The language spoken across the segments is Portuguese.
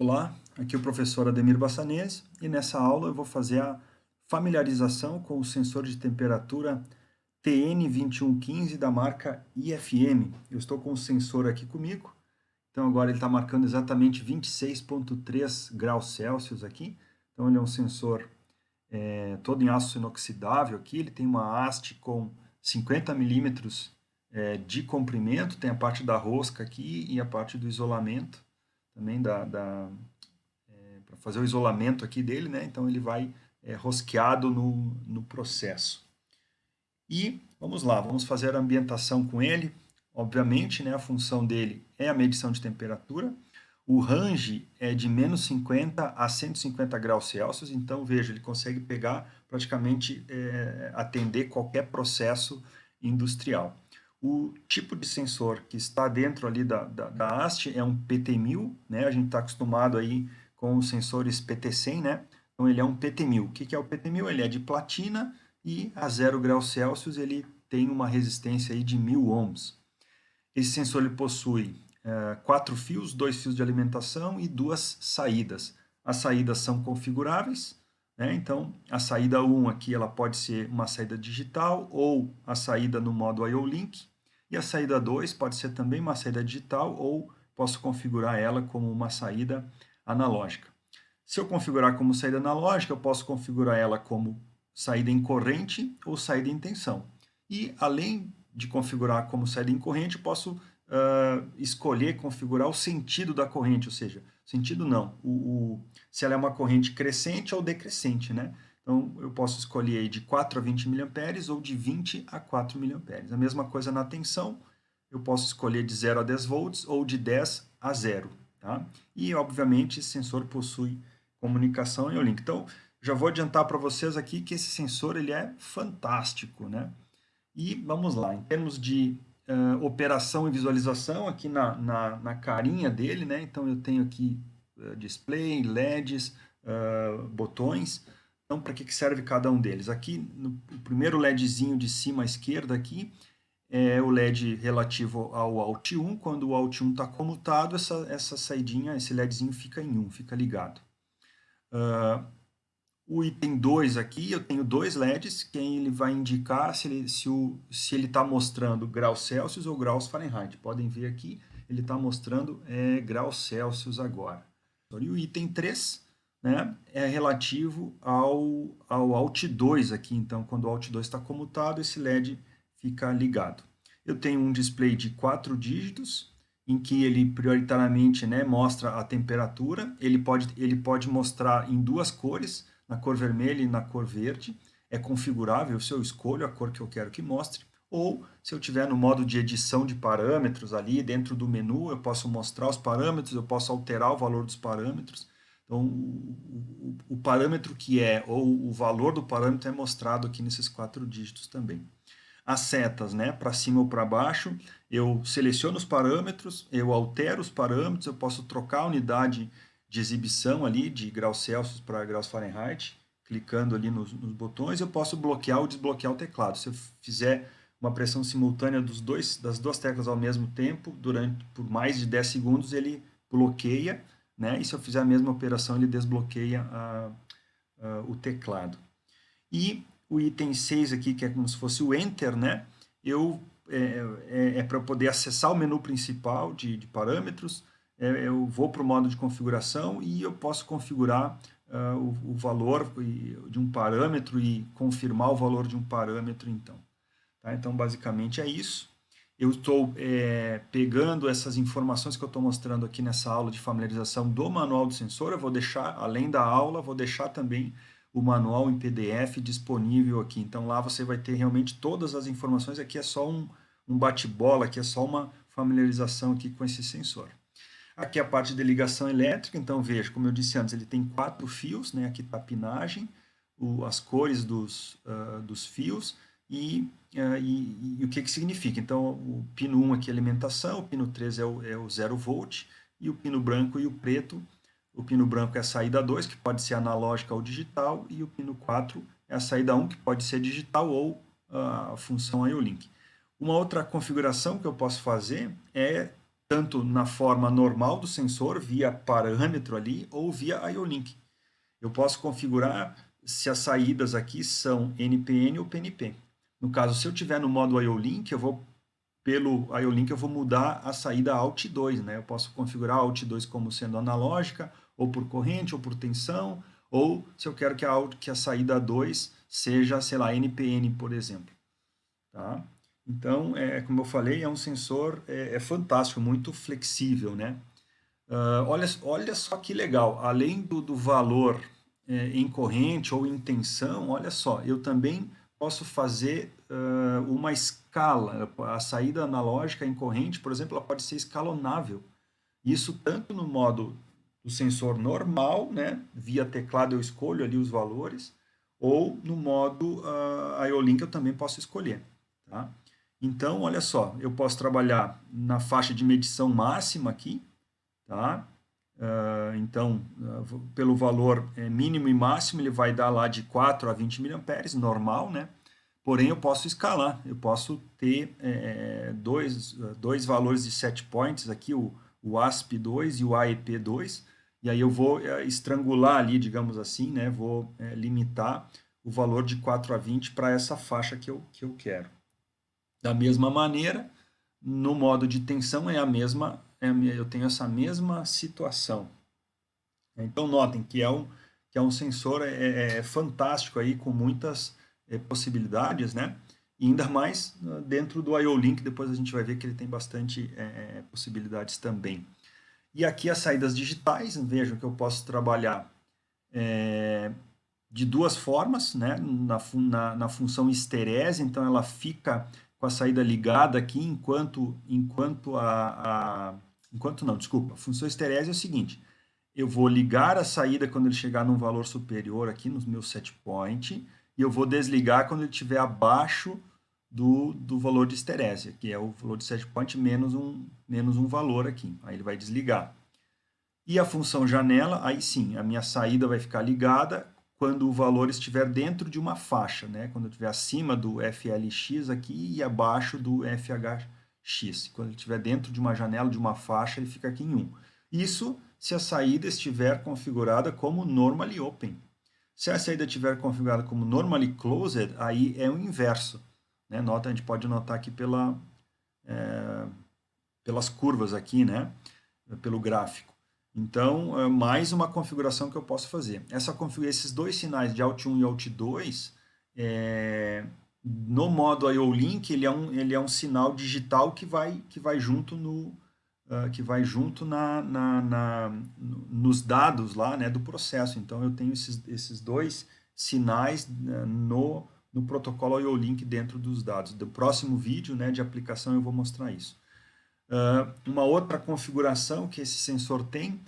Olá, aqui é o professor Ademir Bassanese e nessa aula eu vou fazer a familiarização com o sensor de temperatura TN2115 da marca IFM. Eu estou com o sensor aqui comigo, então agora ele está marcando exatamente 26,3 graus Celsius aqui. Então ele é um sensor todo em aço inoxidável aqui, ele tem uma haste com 50 milímetros de comprimento, tem a parte da rosca aqui e a parte do isolamento também para fazer o isolamento aqui dele, né? Então ele vai rosqueado no processo. E vamos lá, vamos fazer a ambientação com ele. Obviamente, né, a função dele é a medição de temperatura. O range é de menos 50 a 150 graus Celsius, então veja, ele consegue pegar praticamente atender qualquer processo industrial. O tipo de sensor que está dentro ali da haste é um PT1000, né? A gente está acostumado aí com os sensores PT100, né? Então ele é um PT1000. O que é o PT1000? Ele é de platina e a 0 graus Celsius ele tem uma resistência aí de 1000 ohms. Esse sensor ele possui 4 fios, 2 fios de alimentação e 2 saídas. As saídas são configuráveis, né? Então a saída 1 aqui ela pode ser uma saída digital ou a saída no modo IO-Link, e a saída 2 pode ser também uma saída digital ou posso configurar ela como uma saída analógica. Se eu configurar como saída analógica, eu posso configurar ela como saída em corrente ou saída em tensão. E além de configurar como saída em corrente, eu posso escolher configurar o sentido da corrente, ou seja, sentido não, se ela é uma corrente crescente ou decrescente, né? Então, eu posso escolher aí de 4 a 20 mA ou de 20 a 4 mA. A mesma coisa na tensão, eu posso escolher de 0 a 10 volts ou de 10 a 0. Tá? E, obviamente, esse sensor possui comunicação e o link. Então, já vou adiantar para vocês aqui que esse sensor ele é fantástico, né? E vamos lá, em termos de operação e visualização, aqui na carinha dele, né? Então eu tenho aqui display, LEDs, botões. Então, para que serve cada um deles? Aqui, no primeiro LEDzinho de cima à esquerda aqui, é o LED relativo ao Alt 1. Quando o Alt 1 está comutado, essa saidinha, esse LEDzinho fica em 1, fica ligado. O item 2 aqui, eu tenho dois LEDs, que ele vai indicar se ele está mostrando graus Celsius ou graus Fahrenheit. Podem ver aqui, ele está mostrando graus Celsius agora. E o item 3, né, é relativo ao Alt 2 aqui. Então, quando o Alt 2 está comutado, esse LED fica ligado. Eu tenho um display de 4 dígitos, em que ele prioritariamente, né, mostra a temperatura. Ele pode mostrar em duas cores, na cor vermelha e na cor verde. É configurável, se eu escolho a cor que eu quero que mostre. Ou, se eu tiver no modo de edição de parâmetros ali, dentro do menu, eu posso mostrar os parâmetros, eu posso alterar o valor dos parâmetros. Então, o parâmetro que é, ou o valor do parâmetro é mostrado aqui nesses 4 dígitos também. As setas, né, para cima ou para baixo, eu seleciono os parâmetros, eu altero os parâmetros, eu posso trocar a unidade de exibição ali, de graus Celsius para graus Fahrenheit, clicando ali nos botões, eu posso bloquear ou desbloquear o teclado. Se eu fizer uma pressão simultânea das duas teclas ao mesmo tempo, por mais de 10 segundos, ele bloqueia, né? E se eu fizer a mesma operação, ele desbloqueia o teclado. E o item 6 aqui, que é como se fosse o Enter, né? Para poder acessar o menu principal de parâmetros, eu vou para o modo de configuração e eu posso configurar o valor de um parâmetro e confirmar o valor de um parâmetro, então. Tá? Então, basicamente é isso. Eu estou pegando essas informações que eu estou mostrando aqui nessa aula de familiarização do manual do sensor. Eu vou deixar, além da aula, vou deixar também o manual em PDF disponível aqui. Então lá você vai ter realmente todas as informações. Aqui é só um bate-bola, aqui é só uma familiarização aqui com esse sensor. Aqui é a parte de ligação elétrica. Então veja, como eu disse antes, ele tem 4 fios, né? Aqui está a pinagem, as cores dos fios e o que significa. Então o pino 1 aqui é alimentação, o pino 3 é o 0 volt e o pino branco e o preto. O pino branco é a saída 2, que pode ser analógica ou digital, e o pino 4 é a saída 1, que pode ser digital ou a função IO-Link. Uma outra configuração que eu posso fazer é tanto na forma normal do sensor, via parâmetro ali, ou via IO-Link. Eu posso configurar se as saídas aqui são NPN ou PNP. No caso, se eu tiver no modo IO-Link, pelo IO-Link eu vou mudar a saída ALT2, né? Eu posso configurar a ALT2 como sendo analógica, ou por corrente, ou por tensão, ou se eu quero que a saída 2 seja, sei lá, NPN, por exemplo. Tá? Então, como eu falei, é um sensor fantástico, muito flexível, né? Olha só que legal, além do valor em corrente ou em tensão, olha só, eu também posso fazer uma escala. A saída analógica em corrente, por exemplo, ela pode ser escalonável. Isso tanto no modo do sensor normal, né? Via teclado eu escolho ali os valores, ou no modo IO-Link eu também posso escolher. Tá? Então, olha só, eu posso trabalhar na faixa de medição máxima aqui, tá? Então, pelo valor mínimo e máximo, ele vai dar lá de 4 a 20 mA, normal, né? Porém, eu posso escalar, eu posso ter dois valores de set points aqui, o ASP2 e o AEP2, e aí eu vou estrangular ali, digamos assim, né? Vou limitar o valor de 4 a 20 para essa faixa que eu quero. Da mesma maneira, no modo de tensão eu tenho essa mesma situação. Então notem que é um sensor fantástico aí, com muitas possibilidades, né? E ainda mais dentro do IO-Link, depois a gente vai ver que ele tem bastante possibilidades também. E aqui as saídas digitais, vejam que eu posso trabalhar de duas formas, né? Na função esterese, então ela fica com a saída ligada aqui enquanto não, desculpa. A função esterese é o seguinte: eu vou ligar a saída quando ele chegar num valor superior aqui no meu set point, e eu vou desligar quando ele estiver abaixo do valor de esterese, que é o valor de set point menos um valor aqui. Aí ele vai desligar. E a função janela, aí sim, a minha saída vai ficar ligada quando o valor estiver dentro de uma faixa, né? Quando eu estiver acima do FLX aqui e abaixo do FHX. Quando ele estiver dentro de uma janela, de uma faixa, ele fica aqui em 1. Isso se a saída estiver configurada como normally open. Se a saída estiver configurada como normally closed, aí é o inverso. Né? A gente pode notar aqui pelas curvas aqui, né? Pelo gráfico. Então, mais uma configuração que eu posso fazer. Esses dois sinais de Alt1 e Alt2, no modo IO-Link, ele é um sinal digital que vai junto nos dados lá, né, do processo. Então, eu tenho esses dois sinais no protocolo IO-Link dentro dos dados. Do próximo vídeo, né, de aplicação eu vou mostrar isso. Uma outra configuração que esse sensor tem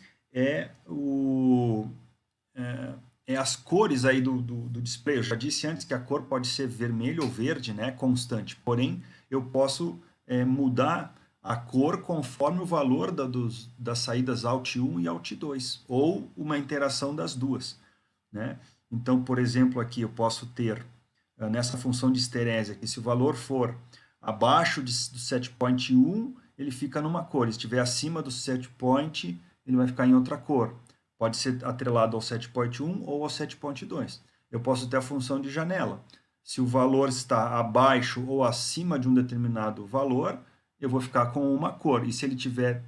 as cores aí do display. Eu já disse antes que a cor pode ser vermelho ou verde, né, constante. Porém, eu posso mudar a cor conforme o valor das saídas Alt1 e Alt2, ou uma interação das duas. Né? Então, por exemplo, aqui eu posso ter, nessa função de esterese, aqui, se o valor for abaixo do set point 1, ele fica numa cor. Se estiver acima do set point, ele vai ficar em outra cor. Pode ser atrelado ao set point 1 ou ao set point 2. Eu posso ter a função de janela. Se o valor está abaixo ou acima de um determinado valor, eu vou ficar com uma cor. E se ele tiver,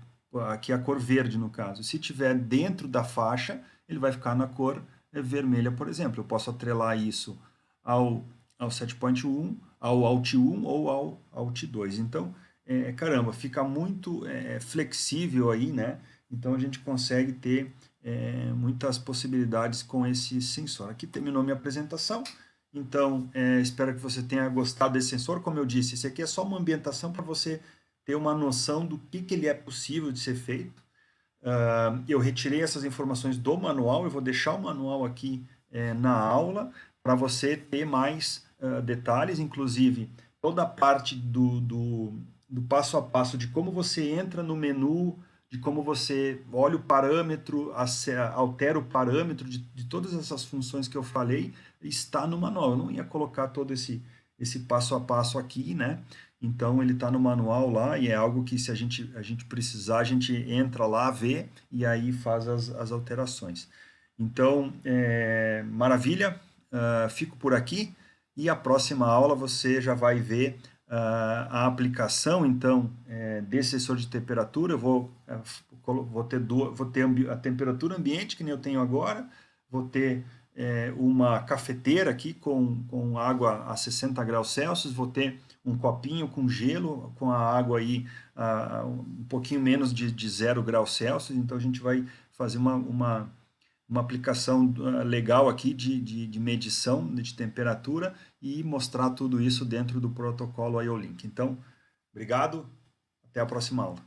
aqui a cor verde no caso, se tiver dentro da faixa, ele vai ficar na cor vermelha, por exemplo. Eu posso atrelar isso ao set point 1, ao Alt1 ou ao Alt2. Então, caramba, fica muito flexível aí, né? Então a gente consegue ter muitas possibilidades com esse sensor. Aqui terminou minha apresentação. Então, espero que você tenha gostado desse sensor. Como eu disse, esse aqui é só uma ambientação para você ter uma noção do que ele é possível de ser feito. Eu retirei essas informações do manual, eu vou deixar o manual aqui na aula para você ter mais detalhes, inclusive toda a parte do passo a passo de como você entra no menu, de como você olha o parâmetro, altera o parâmetro de todas essas funções que eu falei, está no manual. Eu não ia colocar todo esse passo a passo aqui, né? então ele está no manual lá e é algo que se a gente precisar, a gente entra lá, vê e aí faz as alterações. Então, maravilha, fico por aqui e a próxima aula você já vai ver a aplicação, então, desse sensor de temperatura. Eu vou ter a temperatura ambiente, que nem eu tenho agora, vou ter uma cafeteira aqui com água a 60 graus Celsius, vou ter um copinho com gelo, com a água aí um pouquinho menos de 0 graus Celsius, então a gente vai fazer uma aplicação legal aqui de medição de temperatura e mostrar tudo isso dentro do protocolo IO-Link. Então, obrigado, até a próxima aula.